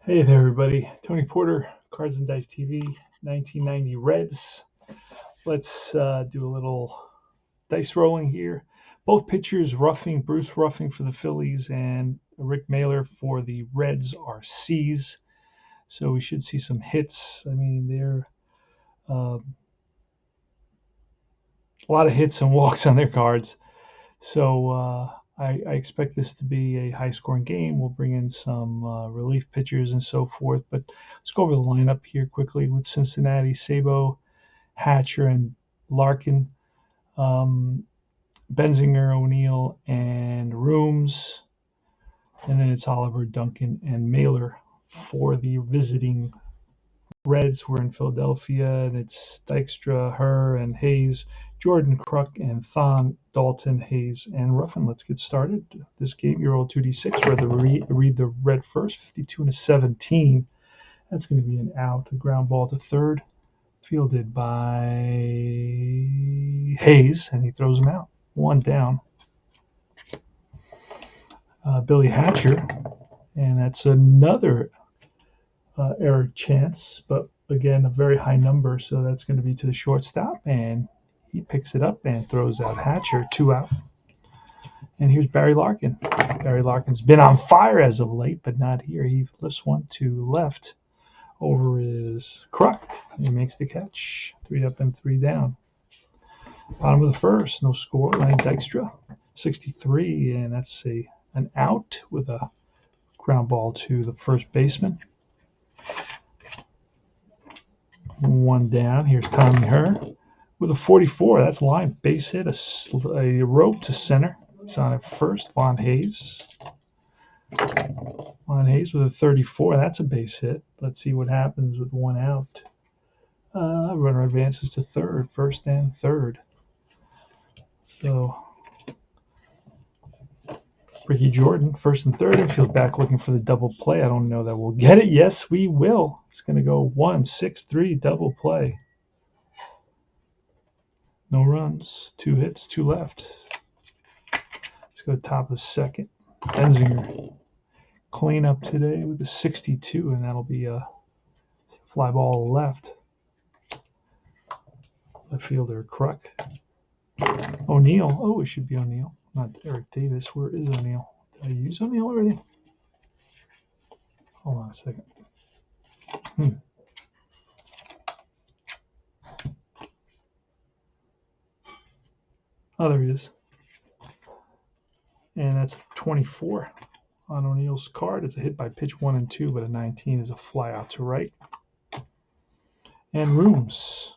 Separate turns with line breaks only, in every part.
Hey there, everybody. Tony Porter, Cards and Dice TV, 1990 Reds. Let's do a little dice rolling here. Both pitchers, Ruffing, Bruce Ruffing for the Phillies and Rick Mailer for the Reds are C's. So we should see some hits. I mean, they're a lot of hits and walks on their cards. So I expect this to be a high-scoring game. We'll bring in some relief pitchers and so forth. But let's go over the lineup here quickly with Cincinnati: Sabo, Hatcher, and Larkin, um, Benzinger, O'Neill, and Rooms. And then it's Oliver, Duncan, and Mailer for the visiting Reds. We're in Philadelphia, and it's Dykstra, Herr, and Hayes, Jordan, Kruk, and Thon, Dalton, Hayes, and Ruffin. Let's get started. This game, you roll 2d6. Read the red first, 52 and a 17. That's going to be an out. A ground ball to third, fielded by Hayes, and he throws him out. One down. Billy Hatcher, and that's another error chance, but again, a very high number, so that's going to be to the shortstop, and he picks it up and throws out Hatcher, 2 out. And here's Barry Larkin. Barry Larkin's been on fire as of late, but not here. He lifts one to left over his Kruk. He makes the catch. 3 up and 3 down. Bottom of the first, no score. Ryan Dykstra, 63, and that's an out with a ground ball to the first baseman. 1 down. Here's Tommy Herr with a 44. That's line base hit, a rope to center. He's on at first. Von Hayes. Von Hayes with a 34. That's a base hit. Let's see what happens with 1 out. Runner advances to third, first and third. So Ricky Jordan, first and third, infield back looking for the double play. I don't know that we'll get it. Yes, we will. It's going to go 1-6-3 double play. No runs, 2 hits, 2 left. Let's go top of the second. Benzinger clean up today with the 62, and that'll be a fly ball left. Left fielder Kruk. O'Neill. Oh, it should be O'Neill, not Eric Davis. Where is O'Neill? Did I use O'Neill already? Hold on a second. Oh, there he is. And that's 24 on O'Neill's card. It's a hit by pitch 1 and 2, but a 19 is a fly out to right. And Rooms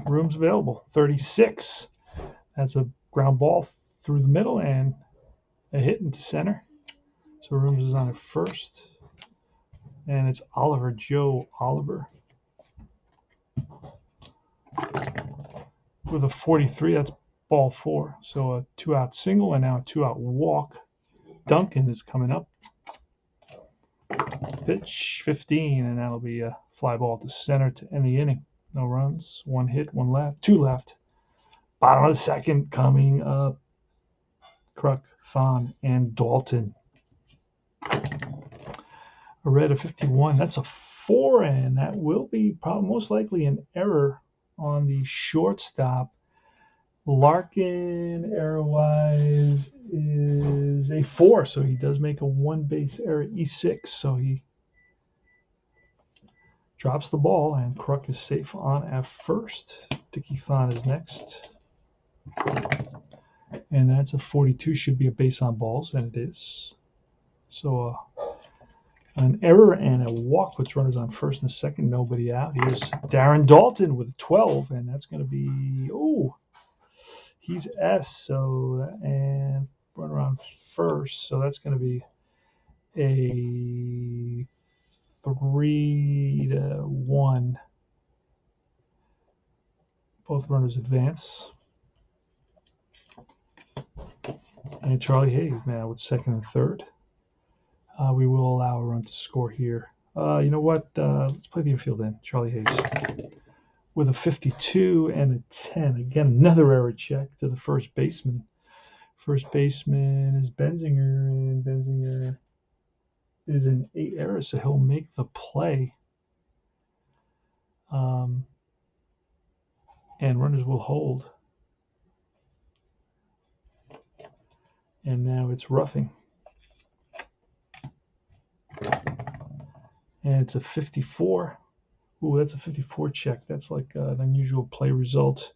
available, 36. That's a ground ball through the middle and a hit into center. So Rooms is on at first. And it's Joe Oliver with a 43. That's ball 4. So a 2-out single and now a 2-out walk. Duncan is coming up. Pitch 15, and that'll be a fly ball to center to end the inning. No runs, 1 hit, 1 left, 2 left. Bottom of the second coming up. Kruk, Thon, and Dalton. A red of 51. That's a 4, and that will be most likely an error on the shortstop. Larkin, error-wise, is a 4, so he does make a 1-base error, E6, so he drops the ball, and Kruk is safe on at first. Dickie Thon is next. And that's a 42, should be a base on balls, and it is. So an error and a walk puts runners on first and second, nobody out. Here's Darren Daulton with a 12, and that's going to be, he's S, so, and runner on first, so that's going to be a 3-1. Both runners advance. And Charlie Hayes now with second and third. We will allow a run to score here. You know what? Let's play the infield then. Charlie Hayes with a 52 and a 10. Again, another error check to the first baseman. First baseman is Benzinger, and Benzinger is an 8 error, so he'll make the play. And runners will hold. And now it's roughing. And it's a 54. Ooh, that's a 54 check. That's like an unusual play result.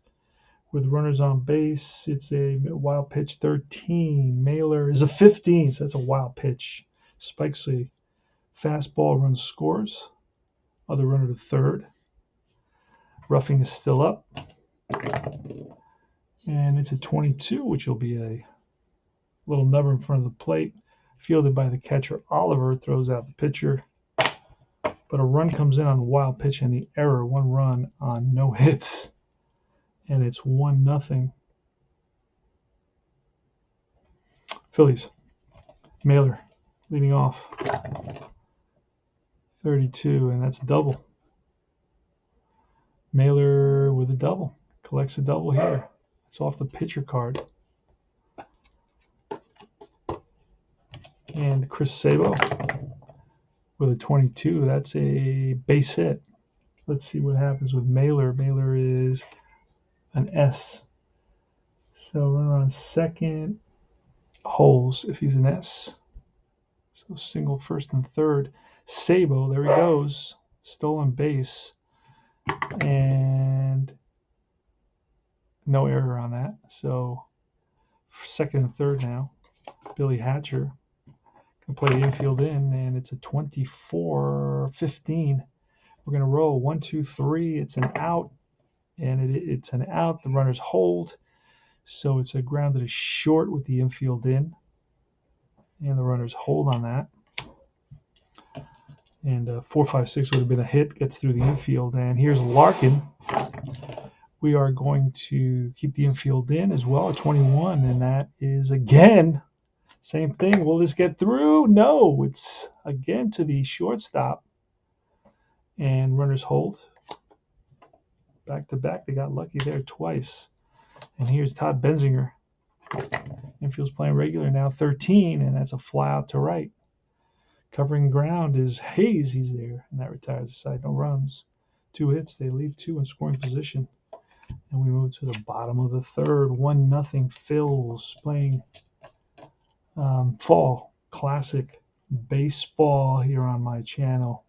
With runners on base, it's a wild pitch 13. Mailer is a 15, so that's a wild pitch. Spikes a fastball, runs scores. Other runner to third. Roughing is still up. And it's a 22, which will be a little number in front of the plate. Fielded by the catcher, Oliver throws out the pitcher. But a run comes in on the wild pitch and the error. 1 run on no hits. And it's 1-0. Phillies. Mailer leading off. 32, and that's a double. Mailer with a double. Collects a double here. It's off the pitcher card. And Chris Sabo with a 22. That's a base hit. Let's see what happens with Mailer. Mailer is an S. So runner on second holds if he's an S. So single first and third. Sabo, there he goes. Stolen base. And no error on that. So second and third now. Billy Hatcher can play the infield in, and it's a 24-15. We're going to roll 1, 2, 3. It's an out, and it's an out. The runners hold. So it's a ground that is short with the infield in. And the runners hold on that. And 4, 5, 6 would have been a hit. Gets through the infield. And here's Larkin. We are going to keep the infield in as well at 21. And that is again, same thing. Will this get through? No. It's again to the shortstop. And runners hold. Back to back. They got lucky there twice. And here's Todd Benzinger. Infield's playing regular now, 13, and that's a fly out to right. Covering ground is Hayes. He's there, and that retires the side. No runs. 2 hits. They leave 2 in scoring position. And we move to the bottom of the third. 1-0. Phils playing fall classic baseball here on my channel.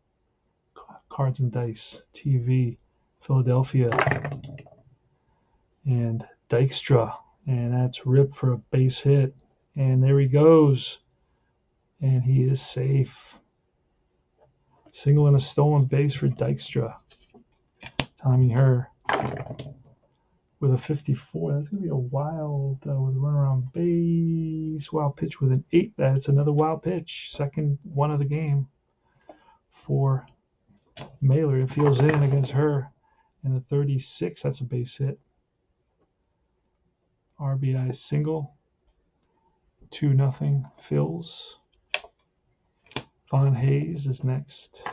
Cards and Dice TV, Philadelphia. And Dykstra, and that's ripped for a base hit. And there he goes. And he is safe. Single and a stolen base for Dykstra. Tommy Herr with a 54. That's going to be a wild with a runner on base. Wild pitch with an 8. That's another wild pitch. Second one of the game for Mailer. It feels in against Herr. And the 36, that's a base hit. RBI single. 2-0 Phils. Von Hayes is next.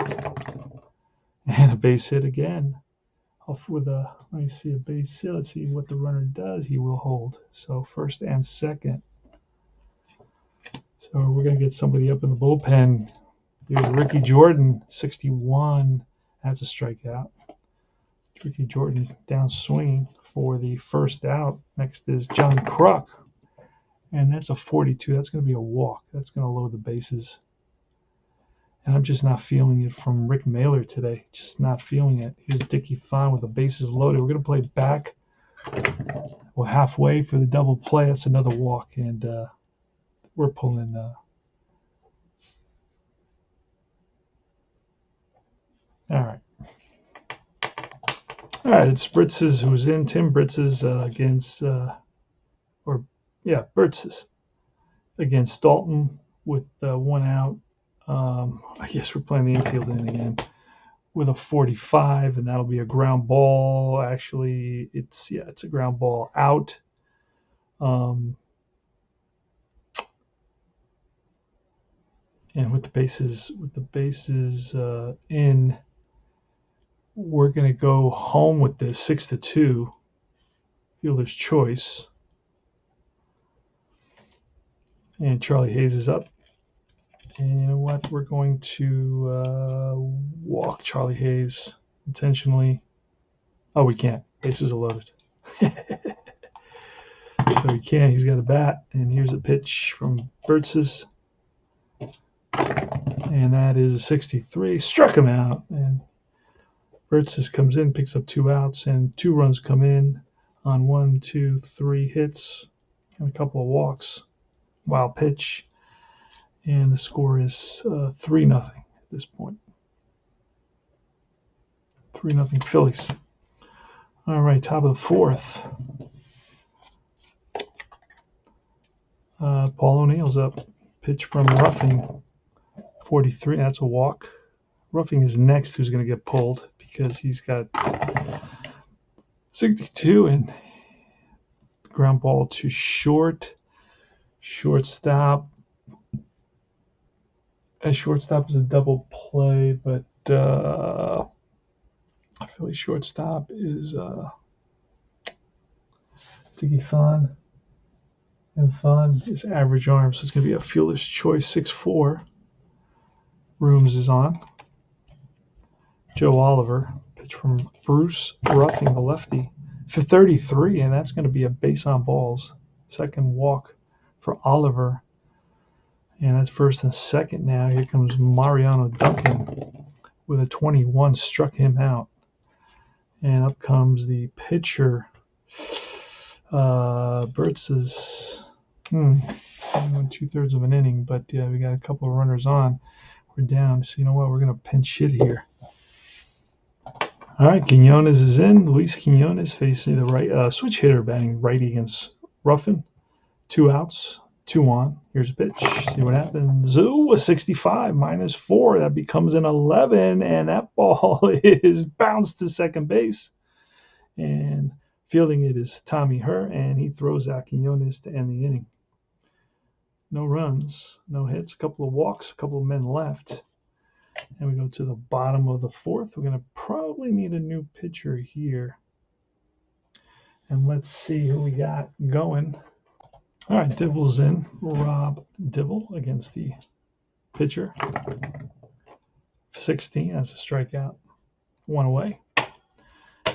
And a base hit again. Off with a, let me see, a base hit. Let's see what the runner does. He will hold. So first and second. So we're going to get somebody up in the bullpen. Here's Ricky Jordan, 61. That's a strikeout. Ricky Jordan down swinging for the first out. Next is John Kruk. And that's a 42. That's going to be a walk. That's going to load the bases. And I'm just not feeling it from Rick Mailer today. Just not feeling it. Here's Dickie Thon with the bases loaded. We're going to play back. We're halfway for the double play. That's another walk. And we're pulling. All right. All right. It's Britzes who's in. Tim Britzes against, Britzes against Dalton with 1 out. I guess we're playing the infield in again with a 45, and that'll be a ground ball. Actually, it's a ground ball out. And with the bases in, we're going to go home with this 6-2. Fielder's choice. And Charlie Hayes is up. And you know what? We're going to walk Charlie Hayes intentionally. Oh, we can't. Bases are loaded. So he can't. He's got a bat. And here's a pitch from Burtz's. And that is a 63. Struck him out. And Burtz's comes in, picks up 2 outs, and 2 runs come in on 1, 2, 3 hits and a couple of walks. Wild pitch. And the score is 3-0 at this point. 3-0 Phillies. All right, top of the 4th. Paul O'Neill's up. Pitch from Ruffing. 43. That's a walk. Ruffing is next who's going to get pulled because he's got 62 and ground ball to short. Shortstop. A shortstop is a double play, but Philly shortstop is Diggy Thon. And Thon is average arm, so it's going to be a fielder's choice 6'4". Rooms is on. Joe Oliver, pitch from Bruce Ruffing, the lefty, for 33, and that's going to be a base on balls. Second walk for Oliver, and that's first and second now. Here comes Mariano Duncan with a 21, struck him out. And up comes the pitcher. Burtz's went 2/3 of an inning, but yeah, we got a couple of runners on. We're down, so you know what? We're going to pinch hit here. All right, Quinones is in. Luis Quinones facing the right switch hitter, batting righty against Ruffin. 2 outs, 2 on. Here's a pitch. See what happens. Ooh, a 65 -4. That becomes an 11, and that ball is bounced to second base. And fielding it is Tommy Herr, and he throws out Quinones to end the inning. No runs, no hits, a couple of walks, a couple of men left. And we go to the bottom of the 4th. We're going to probably need a new pitcher here. And let's see who we got going. All right, Dibble's in. Rob Dibble against the pitcher. 16, that's a strikeout. 1 away.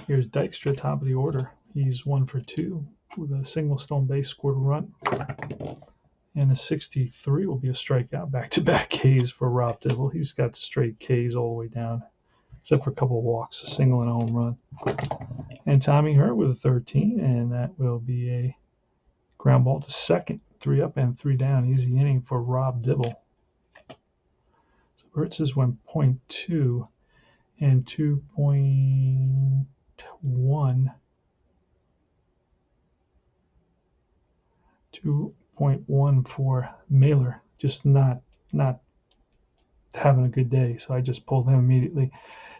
Here's Dykstra, top of the order. He's 1 for 2 with a single stolen base, scored a run. And a 63 will be a strikeout. Back-to-back Ks for Rob Dibble. He's got straight Ks all the way down, except for a couple of walks, a single and a home run. And Tommy Herr with a 13, and that will be a ground ball to second. 3 up and 3 down. Easy inning for Rob Dibble. So Burtz's went 0.2 and 2.1. 2.1 for Mailer, just not having a good day, so I just pulled him immediately.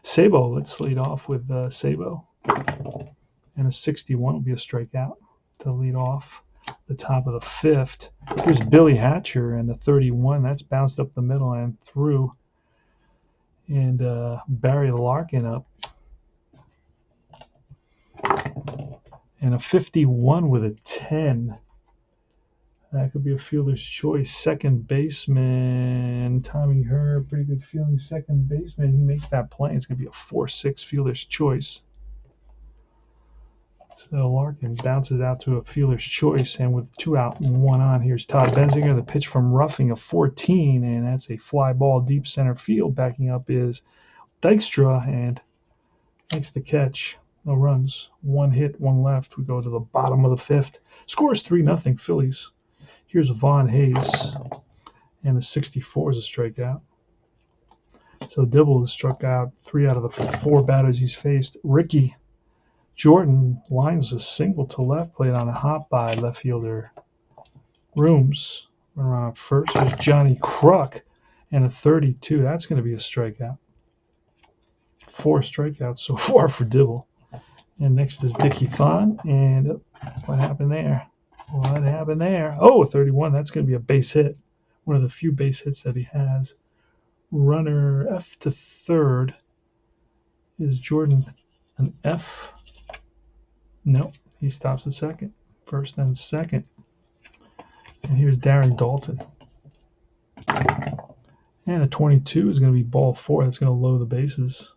Sabo, let's lead off with Sabo, and a 61 will be a strikeout to lead off the top of the 5th. Here's Billy Hatcher, and the 31, that's bounced up the middle and through, and Barry Larkin up, and a 51 with a 10. That could be a fielder's choice. Second baseman, Tommy Herr, pretty good feeling second baseman. He makes that play. It's going to be a 4-6 fielder's choice. So Larkin bounces out to a fielder's choice, and with 2 out and 1 on, here's Todd Benzinger. The pitch from Ruffing, a 14, and that's a fly ball deep center field. Backing up is Dykstra, and makes the catch. No runs. 1 hit, 1 left. We go to the bottom of the 5th. Score is 3-0 Phillies. Here's Von Hayes, and the 64 is a strikeout. So Dibble has struck out 3 out of the 4 batters he's faced. Ricky Jordan lines a single to left, played on a hop by left fielder Rooms. Around first, there's Johnny Kruk, and a 32. That's going to be a strikeout. 4 strikeouts so far for Dibble. And next is Dickie Thon, and what happened there? What happened there? Oh, a 31. That's going to be a base hit. One of the few base hits that he has. Runner F to third. Is Jordan an F? No, he stops at second. First and second. And here's Darren Daulton. And a 22 is going to be ball 4. That's going to lower the bases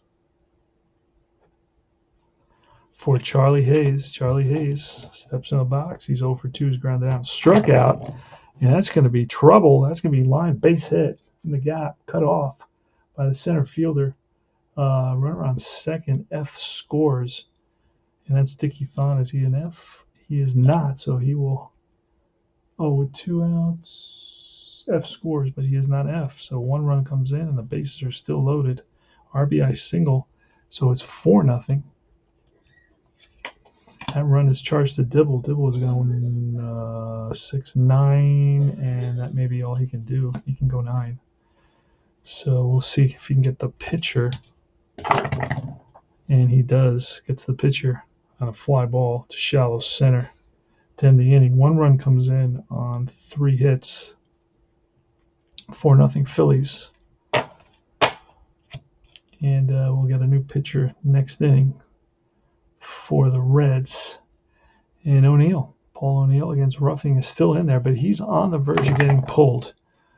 for Charlie Hayes. Charlie Hayes steps in the box. He's 0 for 2. He's grounded out. Struck out. And that's going to be trouble. That's going to be line base hit in the gap. Cut off by the center fielder. Runner on second. F scores. And that's Dickie Thon. Is he an F? He is not. So he will. Oh, with 2 outs. F scores, but he is not F. So 1 run comes in and the bases are still loaded. RBI single. So it's 4-0. That run is charged to Dibble. Dibble is going 6-9, and that may be all he can do. He can go 9. So we'll see if he can get the pitcher. And he does. Gets the pitcher on a fly ball to shallow center to end the inning. 1 run comes in on 3 hits. 4-0 Phillies. And we'll get a new pitcher next inning for the Reds. And O'Neill, Paul O'Neill against Ruffing is still in there, but he's on the verge of getting pulled.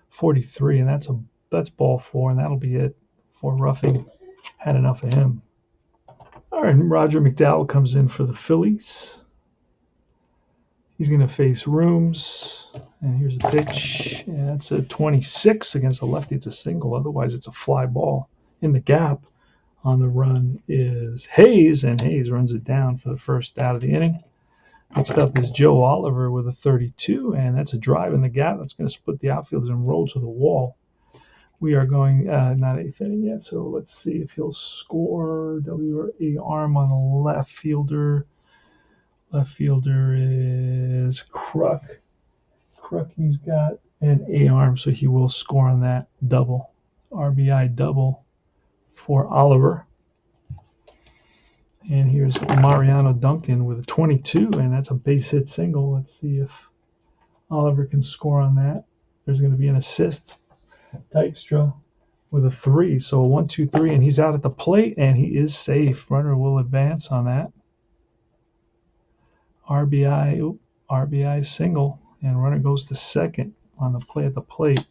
43, and that's ball 4, and that'll be it for Ruffing. Had enough of him. All right, Roger McDowell comes in for the Phillies. He's going to face Rooms, and here's a pitch, and that's a 26 against a lefty. It's a single, otherwise it's a fly ball. In the gap on the run is Hayes, and Hayes runs it down for the first out of the inning. Next up is Joe Oliver with a 32, and that's a drive in the gap. That's going to split the outfielders and roll to the wall. We are going not 8th inning yet, so let's see if he'll score. W-A arm on the left fielder. Left fielder is Kruk. Kruk, he's got an A arm, so he will score on that double. RBI double for Oliver. And here's Mariano Duncan with a 22, and that's a base hit single. Let's see if Oliver can score on that. There's going to be an assist. Dykstra with a 3, so a 1-2-3, and he's out at the plate, and he is safe. Runner will advance on that. RBI single, and runner goes to second on the play at the plate.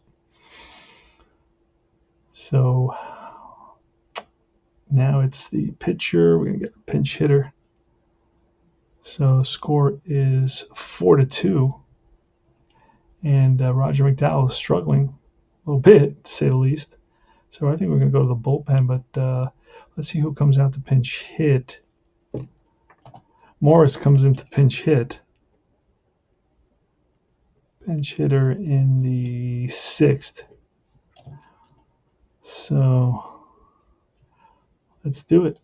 So now it's the pitcher. We're going to get a pinch hitter. So score is 4-2. And Roger McDowell is struggling a little bit, to say the least. So I think we're going to go to the bullpen, but let's see who comes out to pinch hit. Morris comes in to pinch hit. Pinch hitter in the 6th. So let's do it.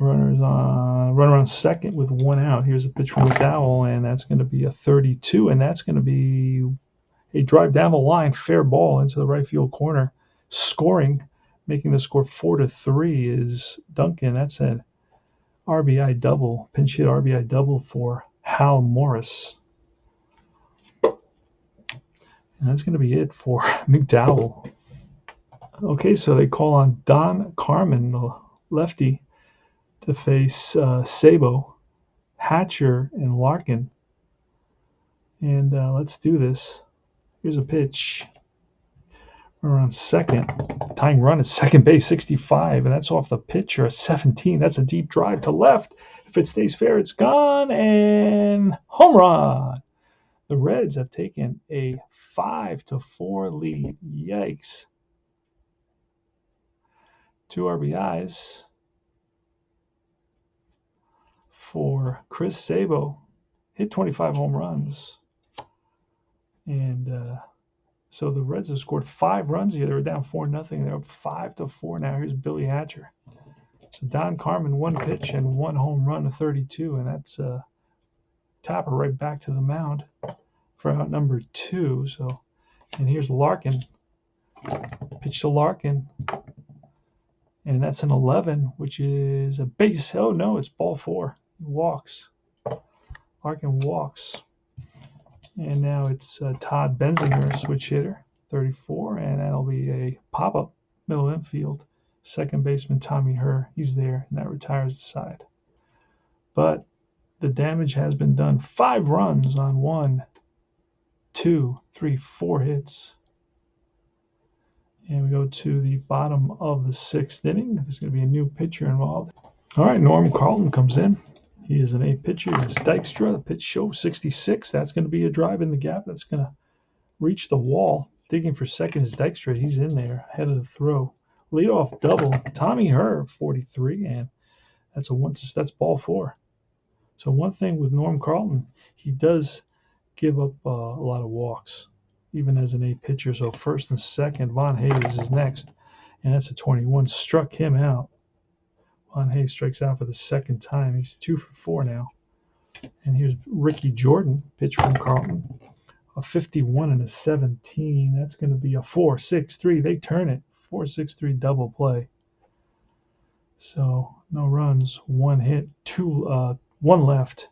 Runner on second with 1 out. Here's a pitch from McDowell, and that's going to be a 32, and that's going to be a drive down the line, fair ball into the right field corner. Scoring, making the score 4-3 is Duncan. That's an RBI double, pinch hit RBI double for Hal Morris. And that's going to be it for McDowell. Okay, so they call on Don Carmen, the lefty, to face Sabo, Hatcher, and Larkin. And let's do this. Here's a pitch. We're on second. Tying run is second base, 65, and that's off the pitcher, 17. That's a deep drive to left. If it stays fair, it's gone, and home run. The Reds have taken a 5-4 lead. Yikes. 2 RBIs for Chris Sabo. Hit 25 home runs. And so the Reds have scored 5 runs here. They were down 4-0. They're up 5-4 now. Here's Billy Hatcher. So Don Carmen, 1 pitch and 1 home run, a 32, and that's Tapper right back to the mound for out number 2. So, and here's Larkin. Pitch to Larkin, and that's an 11, which is a base. Oh no, it's ball 4. He walks. Larkin walks. And now it's Todd Benzinger, switch hitter, 34, and that'll be a pop-up middle infield. Second baseman Tommy Herr, he's there, and that retires the side. But the damage has been done. 5 runs on 1, 2, 3, 4 hits. And we go to the bottom of the 6th inning. There's going to be a new pitcher involved. All right, Norm Carlton comes in. He is an 8 pitcher. It's Dykstra. The pitch show 66. That's going to be a drive in the gap. That's going to reach the wall. Digging for second is Dykstra. He's in there ahead of the throw. Leadoff double. Tommy Herr, 43, and that's ball 4. So one thing with Norm Carlton, he does give up a lot of walks, even as an 8 pitcher. So first and second, Von Hayes is next, and that's a 21. Struck him out. Von Hayes strikes out for the second time. He's 2 for 4 now. And here's Ricky Jordan, pitch from Carlton. A 51 and a 17. That's going to be a 4-6-3. They turn it. 4-6-3 double play. So no runs, 1 hit, 1 left.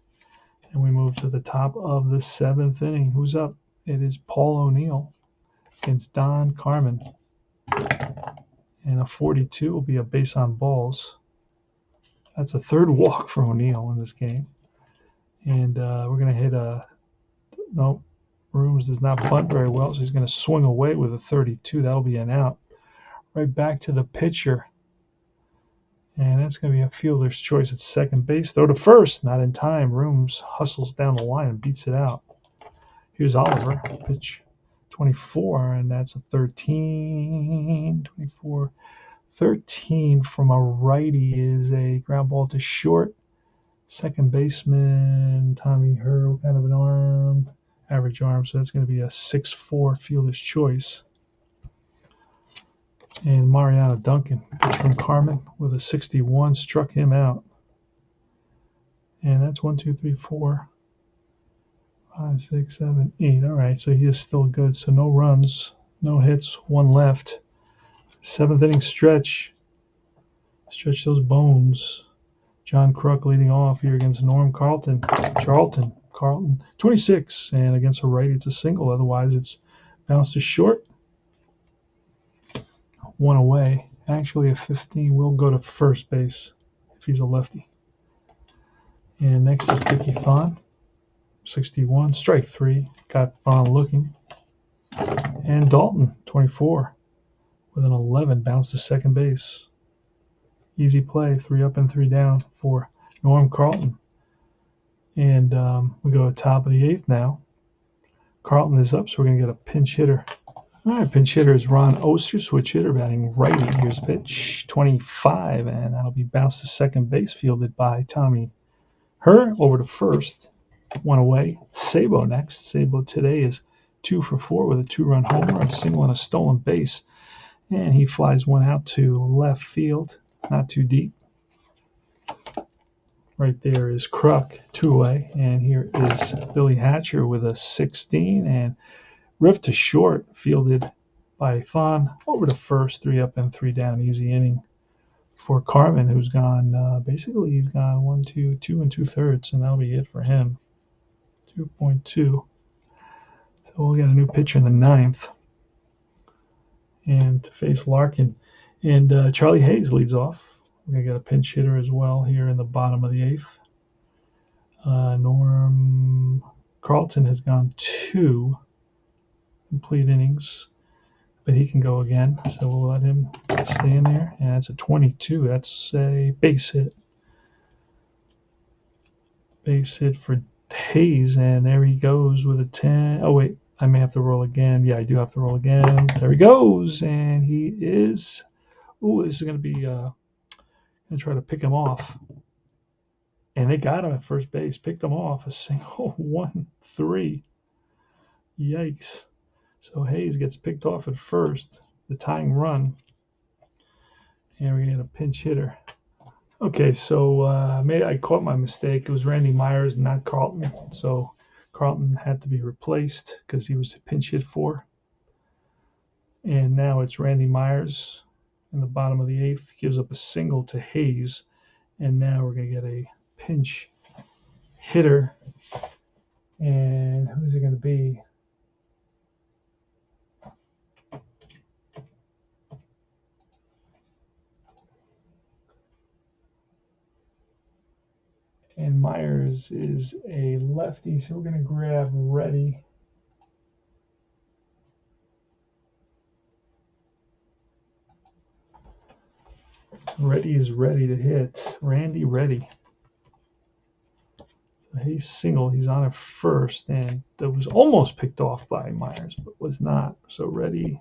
And we move to the top of the 7th inning. Who's up? It is Paul O'Neill against Don Carmen. And a 42 will be a base on balls. That's a 3rd walk for O'Neill in this game. And we're going to hit nope, Rooms does not bunt very well, so he's going to swing away with a 32. That'll be an out. Right back to the pitcher. And that's going to be a fielder's choice at second base. Throw to first, not in time. Rooms hustles down the line and beats it out. Here's Oliver, pitch 24, and that's a 13. 24. 13 from a righty is a ground ball to short. Second baseman, Tommy Herr, kind of an arm, average arm, so that's going to be a 6-4 fielder's choice. And Mariano Duncan, pitch from Carmen with a 61, struck him out. And that's 1, 2, 3, 4, 5, 6, 7, 8. All right, so he is still good. So no runs, no hits, 1 left. 7th inning stretch. Stretch those bones. John Kruk leading off here against Norm Carlton. Carlton, 26, and against a righty, it's a single. Otherwise, it's bounced to short. 1 away. Actually, a 15 will go to first base if he's a lefty. And next is Dickie Thon, 61, strike 3. Got Thon looking. And Dalton, 24, with an 11, bounced to second base. Easy play, 3 up and 3 down for Norm Carlton. And we go to top of the 8th now. Carlton is up, so we're going to get a pinch hitter. All right, pinch hitter is Ron Oster, switch hitter, batting righty. Here's a pitch, 25, and that'll be bounced to second base, fielded by Tommy Herr. Over to first, 1 away. Sabo next. Sabo today is 2 for 4 with a 2-run homer, a single, and a stolen base. And he flies 1 out to left field, not too deep. Right there is Kruk, 2 away. And here is Billy Hatcher with a 16, and ripped to short, fielded by Thon. Over to first, 3 up and 3 down. Easy inning for Carmen, who's gone, basically he's gone 1, 2 and 2/3, and that'll be it for him. 2.2. So we'll get a new pitcher in the 9th. And to face Larkin. And Charlie Hayes leads off. We're going to get a pinch hitter as well here in the bottom of the 8th. Norm Carlton has gone 2 complete innings, but he can go again, so we'll let him stay in there. And that's a 22. That's a base hit. Base hit for Hayes, and there he goes with a 10. Oh, wait, I may have to roll again. Yeah, I do have to roll again. There he goes, and he is. Ooh, this is going to be. Going to try to pick him off. And they got him at first base. Picked him off. A single 1-3. Yikes. So Hayes gets picked off at first. The tying run. And we're going to get a pinch hitter. Okay, so I caught my mistake. It was Randy Myers, not Carlton. So Carlton had to be replaced because he was pinch hit for. And now it's Randy Myers in the bottom of the 8th. Gives up a single to Hayes. And now we're going to get a pinch hitter. And who's it going to be? And Myers is a lefty, so we're going to grab Reddy. Reddy is ready to hit. Randy Reddy. He's single. He's on at first, and that was almost picked off by Myers, but was not. So Reddy.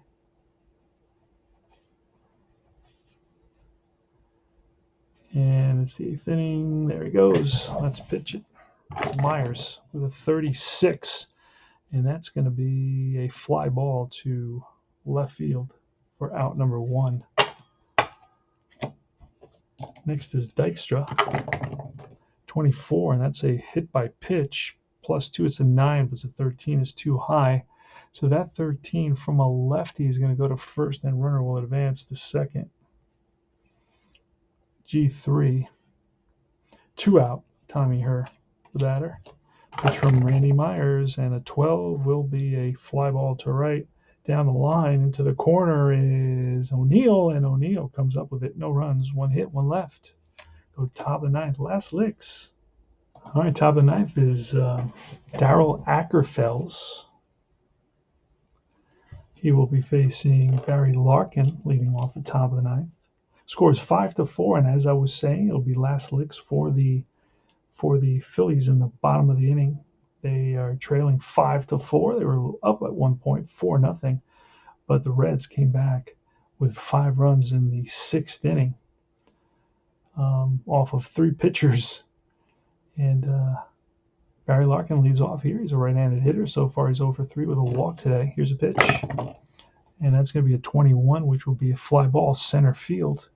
And it's the 8th inning. There he goes. Let's pitch it. Myers with a 36. And that's going to be a fly ball to left field for out number 1. Next is Dykstra, 24, and that's a hit by pitch. +2, it's a 9, but it's a 13 is too high. So that 13 from a lefty is going to go to first, and runner will advance to second. G3, 2 out. Tommy Herr, the batter. Pitch from Randy Myers, and a 12 will be a fly ball to right. Down the line into the corner is O'Neill, and O'Neill comes up with it. No runs, 1 hit, 1 left. Go top of the 9th, last licks. All right, top of the 9th is Darryl Ackerfels. He will be facing Barry Larkin, leading off the top of the 9th. Score is 5-4, and as I was saying, it'll be last licks for the Phillies in the bottom of the inning. They are trailing 5-4. They were up at 1 point, 4-0, but the Reds came back with 5 runs in the 6th inning off of 3 pitchers. And Barry Larkin leads off here. He's a right-handed hitter. So far, he's 0 for 3 with a walk today. Here's a pitch. And that's going to be a 21, which will be a fly ball center field.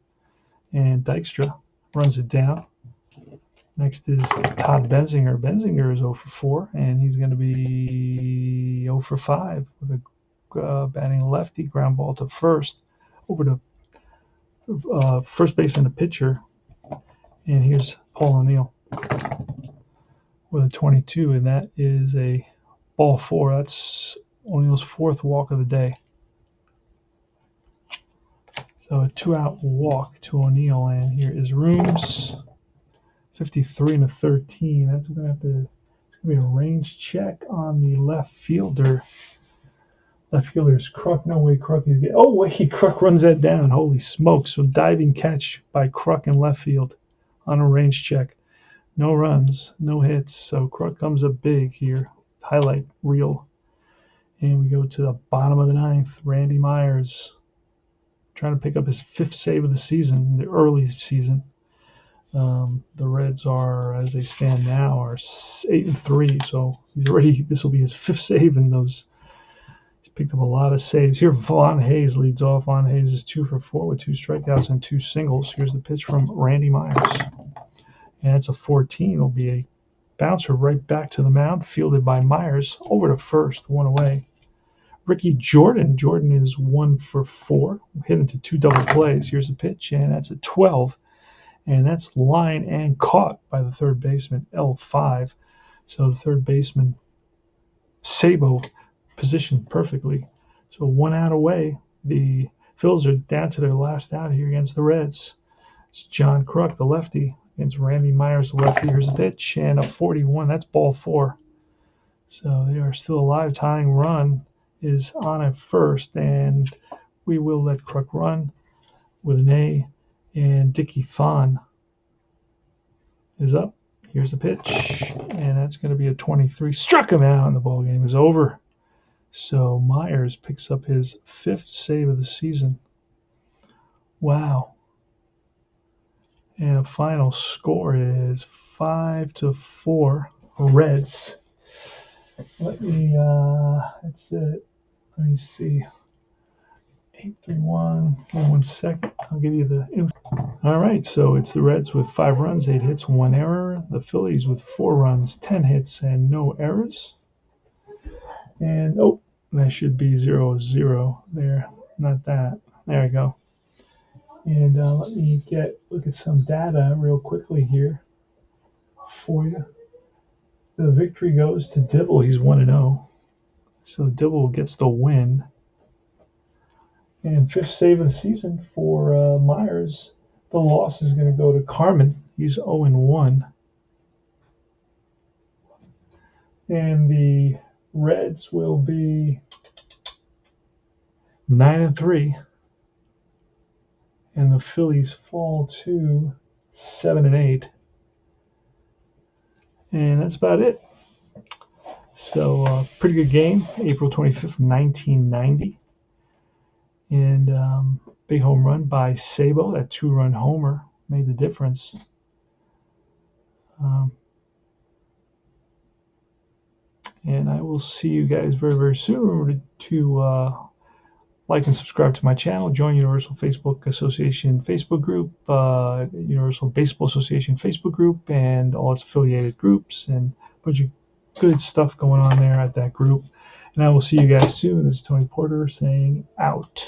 And Dykstra runs it down. Next is Todd Benzinger. Benzinger is 0 for 4, and he's going to be 0 for 5 with a batting lefty, ground ball to first, over to first baseman, the pitcher. And here's Paul O'Neill with a 22, and that is a ball 4. That's O'Neill's 4th walk of the day. So a 2-out walk to O'Neill, and here is Rooms. 53 and a 13. That's going to have to. It's going to be a range check on the left fielder. Left fielder's Kruk. No way Kruk is getting. Oh wait, Kruk runs that down. Holy smokes! So diving catch by Kruk in left field on a range check. No runs, no hits. So Kruk comes up big here. Highlight reel. And we go to the bottom of the 9th. Randy Myers trying to pick up his 5th save of the season, the early season. The Reds are, as they stand now, are 8-3. So he's already. This will be his 5th save in those. He's picked up a lot of saves. Here, Vaughn Hayes leads off. Vaughn Hayes is 2 for 4 with 2 strikeouts and 2 singles. Here's the pitch from Randy Myers, and it's a 14. It'll be a bouncer right back to the mound, fielded by Myers over to first, 1 away. Ricky Jordan. Jordan is 1 for 4, hit into 2 double plays. Here's the pitch, and that's a 12. And that's line and caught by the third baseman, L5. So the third baseman, Sabo, positioned perfectly. So 1 out away. The Phils are down to their last out here against the Reds. It's John Kruk, the lefty, against Randy Myers, the lefty. Here's a pitch, and a 41. That's ball 4. So they are still alive. Tying run is on at first, and we will let Kruk run with an A. And Dickie Thon is up. Here's a pitch, and that's going to be a 23. Struck him out, and the ball game is over. So Myers picks up his 5th save of the season. Wow. And the final score is 5-4 Reds. Let me that's it. Let me see. 8-3-1. Give me 1 second. I'll give you the info. All right, so it's the Reds with 5 runs, 8 hits, 1 error. The Phillies with 4 runs, 10 hits, and no errors. And, that should be 0-0 there. Not that. There we go. And let me look at some data real quickly here for you. The victory goes to Dibble. He's 1-0. So Dibble gets the win. And 5th save of the season for Myers. The loss is going to go to Carmen. He's 0-1. And the Reds will be 9-3. and the Phillies fall to 7-8, and that's about it. So pretty good game, April 25th, 1990, and big home run by Sabo. That 2-run homer made the difference. And I will see you guys very, very soon. Remember to like and subscribe to my channel. Join Universal Facebook Association Facebook group, Universal Baseball Association Facebook group, and all its affiliated groups, and a bunch of good stuff going on there at that group. And I will see you guys soon. This is Tony Porter saying out.